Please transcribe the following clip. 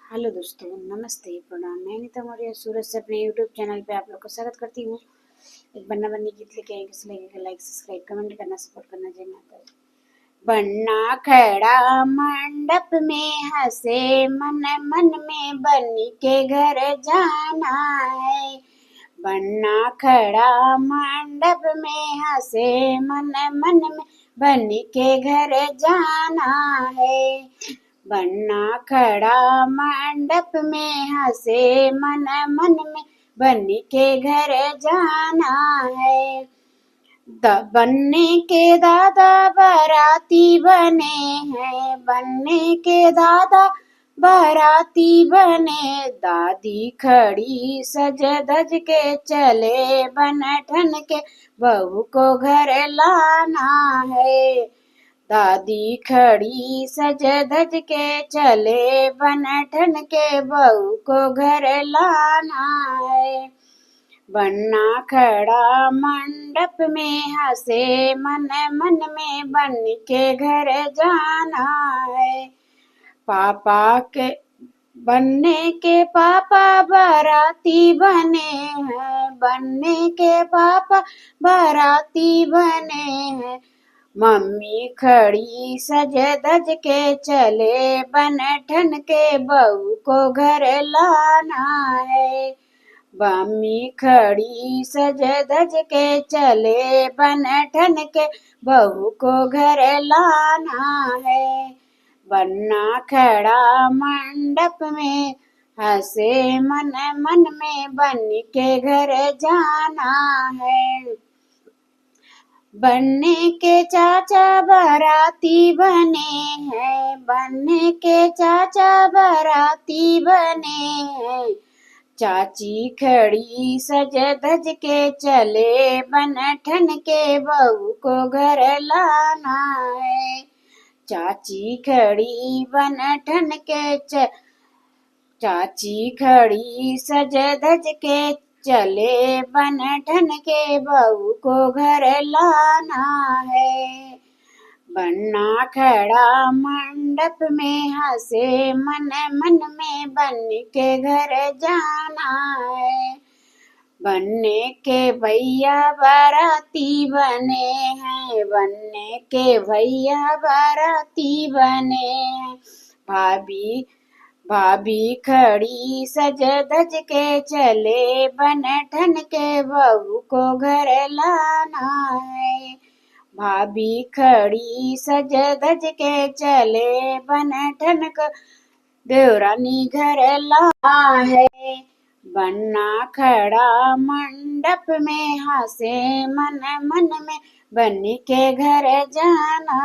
Hello दोस्तों, नमस्ते, प्रणाम। मैं नीता मौर्य सूरत से अपने यूट्यूब चैनल पे आप लोग का स्वागत करती हूँ। एक बन्ना बन्नी गीत लेके आई, किसी लगे लाइक सब्सक्राइब कमेंट करना, सपोर्ट करना। जय माता दी। बन्ना खड़ा मंडप में हंसे मन मन में बन्नी के घर जाना है। बन्ना खड़ा मंडप में हंसे मन मन में बन्नी के घर जाना है। बन्ना खड़ा मंडप में हंसे मन मन में बन्नी के घर जाना है। बन्ने के दादा बाराती बने हैं, बन्ने के दादा बाराती बने। दादी खड़ी सज धज के चले बन ठन के बहू को घर लाना है। दादी खड़ी सज धज के चले बन ठन के बहू को घर लाना है। बन्ना खड़ा मंडप में हंसे मन मन में बन्नी के घर जाना है। पापा के बन्ने के पापा बाराती बने हैं, बन्ने के पापा बाराती बने हैं। मम्मी खड़ी सज धज के चले बन ठन के बहू को घर लाना है। मम्मी खड़ी सज धज के चले बन ठन के बहू को घर लाना है। बन्ना खड़ा मंडप में हंसे मन मन में बन्नी के घर जाना है। बन्ने के चाचा बाराती बने हैं, बन्ने के चाचा बाराती बने हैं। चाची खड़ी सज धज के चले बन ठन के बहू को घर लाना है। चाची खड़ी बन ठन के चाची खड़ी सज धज के चले बन ठन के बहू को घर लाना है। बन्ना खड़ा मंडप में हंसे मन मन में बन्नी के घर जाना है। बन्ने के भैया बाराती बने हैं, बन्ने के भैया बाराती बने हैं। भाभी खड़ी सज धज के चले बन ठन के बहू को घर लाना है। भाभी खड़ी सज धज के चले बन ठन के देवरानी घर लाना है। बन्ना खड़ा मंडप में हंसे मन मन में बन्नी के घर जाना।